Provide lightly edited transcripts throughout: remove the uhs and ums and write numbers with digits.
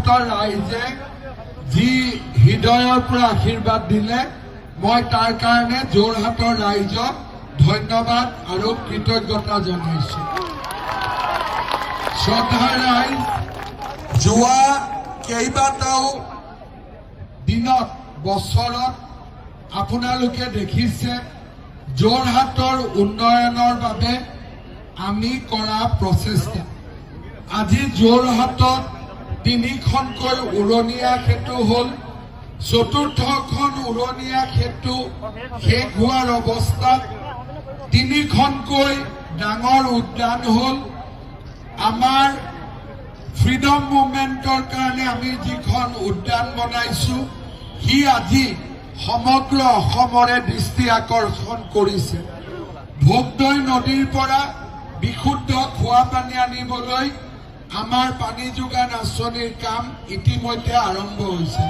যোৰহাটৰ ৰাইজে যি হৃদয়ৰ পৰা আশীৰ্বাদ দিলে মই তাৰ কাৰণে যোৰহাটৰ ৰাইজক ধন্যবাদ আৰু কৃতজ্ঞতা জনাইছো। শ্ৰদ্ধাৰ ৰাইজ, যোৱা কেইবাটাও দিনত বছৰত আপোনালোকে দেখিছে যোৰহাটৰ উন্নয়নৰ বাবে আমি কৰা প্ৰচেষ্টা। আজি যোৰহাটত 3খনকৈ উৰণীয়া সেতু হ'ল, 4ৰ্থখন উৰণীয়া সেতু শেষ হোৱাৰ অৱস্থাত, 3খনকৈ ডাঙৰ উদ্যান হ'ল। আমাৰ ফ্ৰীডম মুভমেণ্টৰ কাৰণে আমি যিখন উদ্যান বনাইছো সি আজি সমগ্ৰ অসমৰে দৃষ্টি আকৰ্ষণ কৰিছে। ভোগদৈ নদীৰ পৰা বিশুদ্ধ খোৱা পানী আনিবলৈ আমাৰ পানী যোগান আঁচনিৰ কাম ইতিমধ্যে আৰম্ভ হৈছে।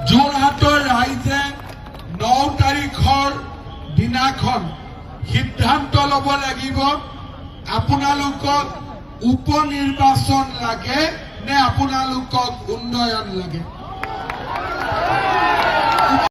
যোৰহাটৰ ৰাইজে 9 তাৰিখৰ দিনাখন সিদ্ধান্ত ল'ব লাগিব, আপোনালোকক উপনিৰ্বাচন লাগে নে আপোনালোকক উন্নয়ন লাগে।